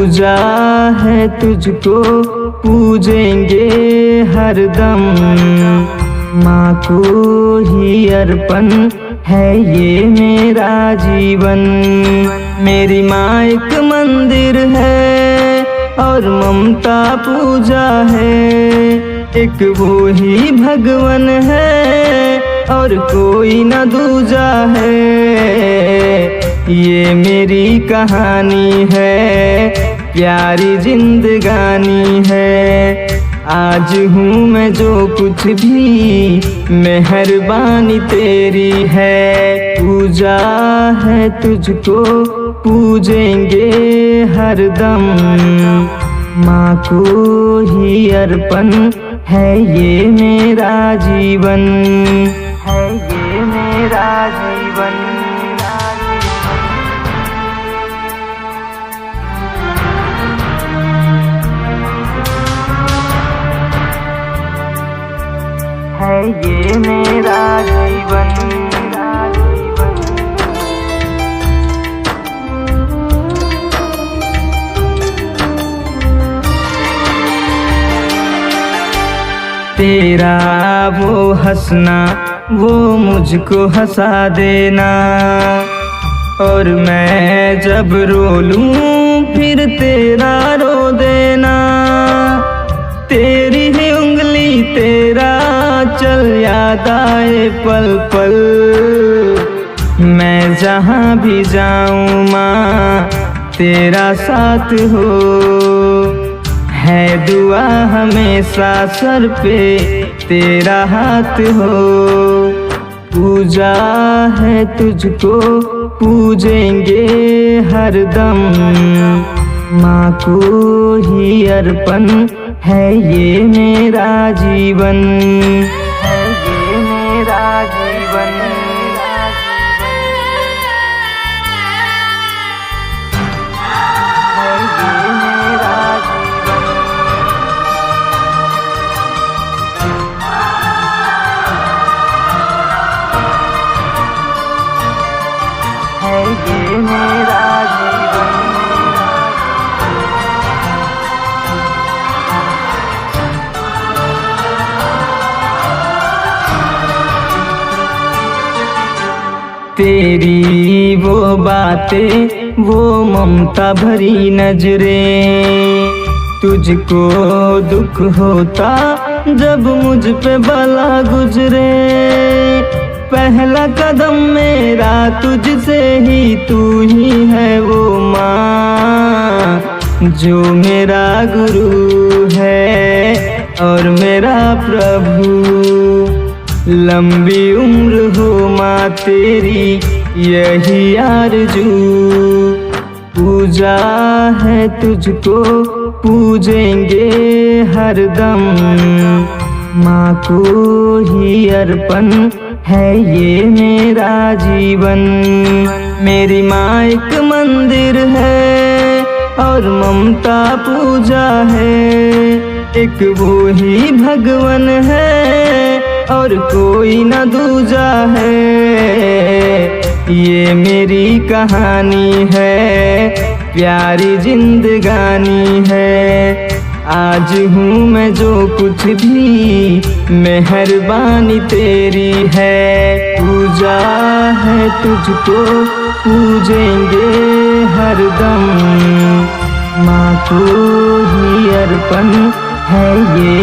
पूजा है तुझको पूजेंगे हरदम, माँ को ही अर्पण है ये मेरा जीवन। मेरी माँ एक मंदिर है और ममता पूजा है, एक वो ही भगवन है और कोई न दूजा है। ये मेरी कहानी है, प्यारी जिंदगानी है। आज हूँ मैं जो कुछ भी, मेहरबानी तेरी है। पूजा है तुझको पूजेंगे हरदम, माँ को ही अर्पण है ये मेरा जीवन, है ये मेरा जीवन। है ये मेरा जीवन। तेरा वो हंसना वो मुझको हंसा देना, और मैं जब रो लूं फिर तेरा रो देना। तेरी ही उंगली तेरा चल याद आए पल पल, मैं जहाँ भी जाऊँ माँ तेरा साथ हो। है दुआ हमेशा सर पे तेरा हाथ हो। पूजा है तुझको पूजेंगे हरदम, माँ को ही अर्पण है ये मेरा जीवन, है ये मेरा जीवन। है ये मेरा जीवन। तेरी वो बातें वो ममता भरी नजरें, तुझको दुख होता जब मुझ पे बला गुजरे। पहला कदम मेरा तुझसे ही, तू ही है वो माँ जो मेरा गुरु है और मेरा प्रभु। लंबी उम्र हो माँ तेरी यही आरज़ू। पूजा है तुझको पूजेंगे हरदम, माँ को ही अर्पण है ये मेरा जीवन। मेरी माँ एक मंदिर है और ममता पूजा है, एक वो ही भगवन है और कोई न दूजा है। ये मेरी कहानी है, प्यारी जिंदगानी है। आज हूँ मैं जो कुछ भी, मेहरबानी तेरी है। पूजा है तुझको पूजेंगे हरदम, माँ को ही अर्पण है ये